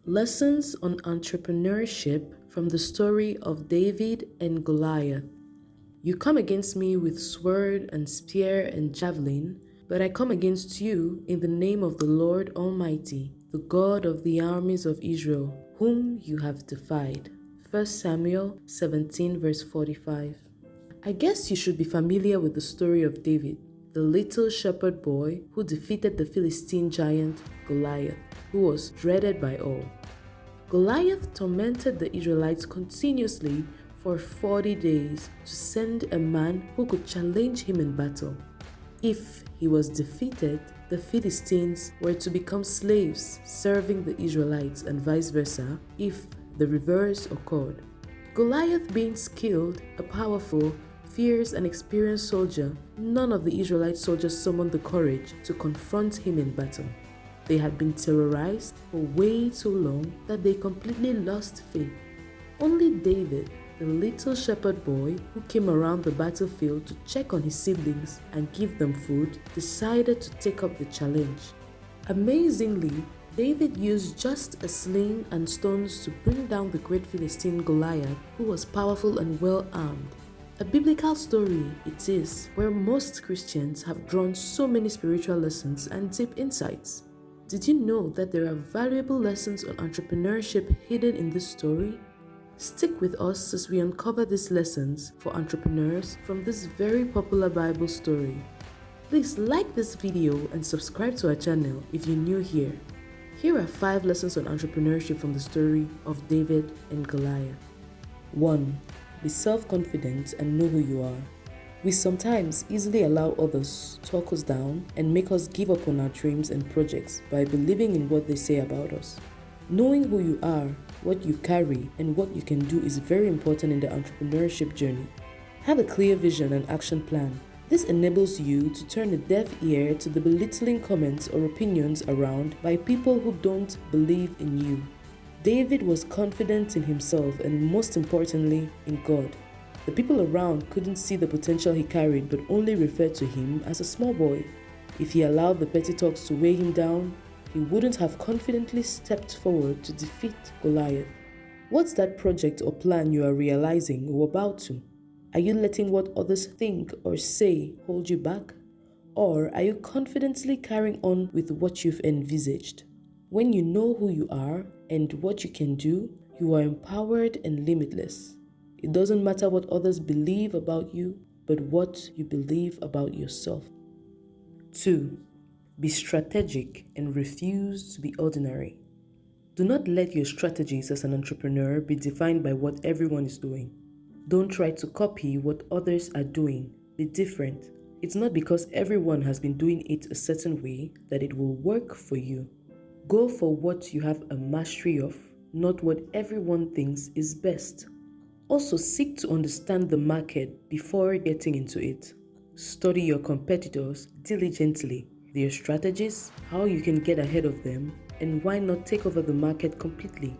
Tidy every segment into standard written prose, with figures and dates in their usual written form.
Lessons on Entrepreneurship from the story of David and Goliath. You come against me with sword and spear and javelin, but I come against you in the name of the Lord Almighty, the God of the armies of Israel, whom you have defied. 1 Samuel 17 verse 45. I guess you should be familiar with the story of David, the little shepherd boy who defeated the Philistine giant Goliath, who was dreaded by all. Goliath tormented the Israelites continuously for 40 days to send a man who could challenge him in battle. If he was defeated, the Philistines were to become slaves serving the Israelites and vice versa if the reverse occurred. Goliath being skilled, a powerful, fierce and experienced soldier, none of the Israelite soldiers summoned the courage to confront him in battle. They had been terrorized for way too long that they completely lost faith. Only David, the little shepherd boy who came around the battlefield to check on his siblings and give them food, decided to take up the challenge. Amazingly, David used just a sling and stones to bring down the great Philistine Goliath, who was powerful and well armed. A biblical story it is, where most Christians have drawn so many spiritual lessons and deep insights. Did you know that there are valuable lessons on entrepreneurship hidden in this story? Stick with us as we uncover these lessons for entrepreneurs from this very popular Bible story. Please like this video and subscribe to our channel if you're new here. Here are 5 lessons on entrepreneurship from the story of David and Goliath. 1. Be self-confident and know who you are. We sometimes easily allow others to talk us down and make us give up on our dreams and projects by believing in what they say about us. Knowing who you are, what you carry, and what you can do is very important in the entrepreneurship journey. Have a clear vision and action plan. This enables you to turn a deaf ear to the belittling comments or opinions around by people who don't believe in you. David was confident in himself and, most importantly, in God. The people around couldn't see the potential he carried but only referred to him as a small boy. If he allowed the petty talks to weigh him down, he wouldn't have confidently stepped forward to defeat Goliath. What's that project or plan you are realizing or about to? Are you letting what others think or say hold you back? Or are you confidently carrying on with what you've envisaged? When you know who you are and what you can do, you are empowered and limitless. It doesn't matter what others believe about you, but what you believe about yourself. 2. Be strategic and refuse to be ordinary. Do not let your strategies as an entrepreneur be defined by what everyone is doing. Don't try to copy what others are doing. Be different. It's not because everyone has been doing it a certain way that it will work for you. Go for what you have a mastery of, not what everyone thinks is best. Also, seek to understand the market before getting into it. Study your competitors diligently, their strategies, how you can get ahead of them, and why not take over the market completely.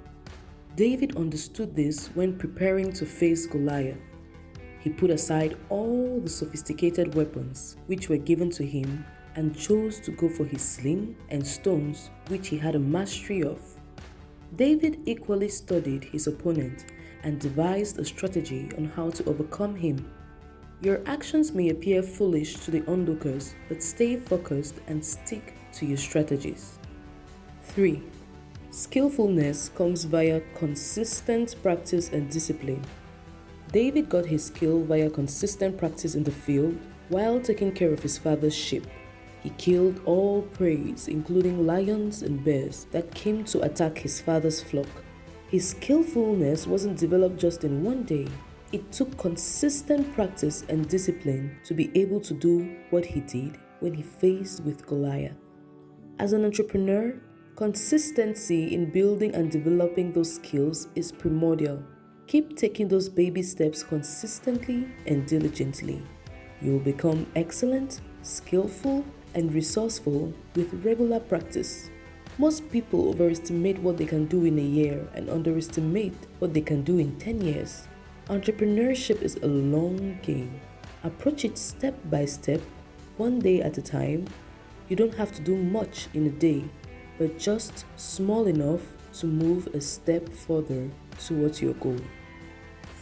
David understood this when preparing to face Goliath. He put aside all the sophisticated weapons which were given to him and chose to go for his sling and stones, which he had a mastery of. David equally studied his opponent and devised a strategy on how to overcome him. Your actions may appear foolish to the onlookers, but stay focused and stick to your strategies. 3. Skillfulness comes via consistent practice and discipline. David got his skill via consistent practice in the field while taking care of his father's sheep. He killed all prey, including lions and bears, that came to attack his father's flock. His skillfulness wasn't developed just in one day. It took consistent practice and discipline to be able to do what he did when he faced with Goliath. As an entrepreneur, consistency in building and developing those skills is primordial. Keep taking those baby steps consistently and diligently. You will become excellent, skillful, and resourceful with regular practice. Most people overestimate what they can do in a year and underestimate what they can do in 10 years. Entrepreneurship is a long game. Approach it step by step, one day at a time. You don't have to do much in a day, but just small enough to move a step further towards your goal.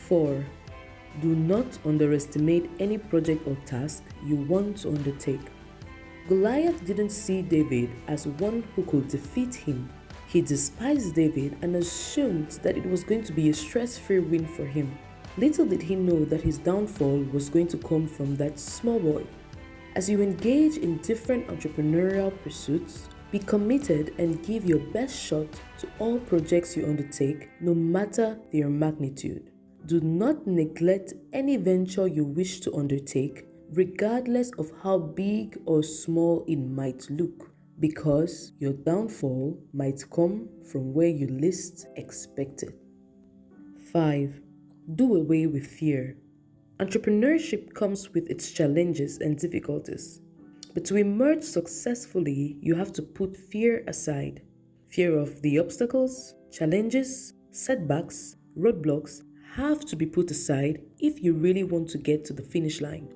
4. Do not underestimate any project or task you want to undertake. Goliath didn't see David as one who could defeat him. He despised David and assumed that it was going to be a stress-free win for him. Little did he know that his downfall was going to come from that small boy. As you engage in different entrepreneurial pursuits, be committed and give your best shot to all projects you undertake, no matter their magnitude. Do not neglect any venture you wish to undertake, regardless of how big or small it might look, because your downfall might come from where you least expect it. 5. Do away with fear. Entrepreneurship comes with its challenges and difficulties. But to emerge successfully, you have to put fear aside. Fear of the obstacles, challenges, setbacks, roadblocks have to be put aside if you really want to get to the finish line.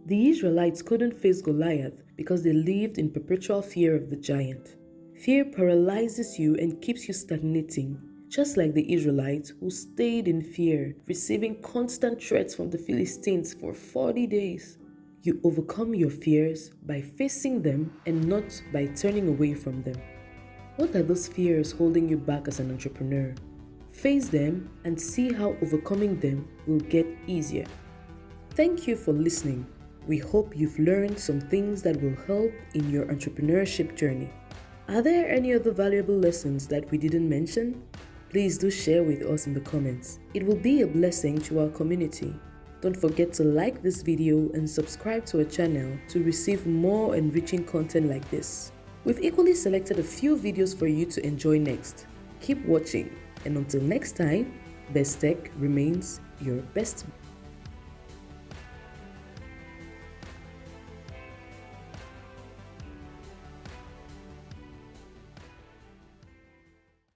The Israelites couldn't face Goliath because they lived in perpetual fear of the giant. Fear paralyzes you and keeps you stagnating, just like the Israelites who stayed in fear, receiving constant threats from the Philistines for 40 days. You overcome your fears by facing them and not by turning away from them. What are those fears holding you back as an entrepreneur? Face them and see how overcoming them will get easier. Thank you for listening. We hope you've learned some things that will help in your entrepreneurship journey. Are there any other valuable lessons that we didn't mention? Please do share with us in the comments. It will be a blessing to our community. Don't forget to like this video and subscribe to our channel to receive more enriching content like this. We've equally selected a few videos for you to enjoy next. Keep watching, and until next time, Best Tech remains your best.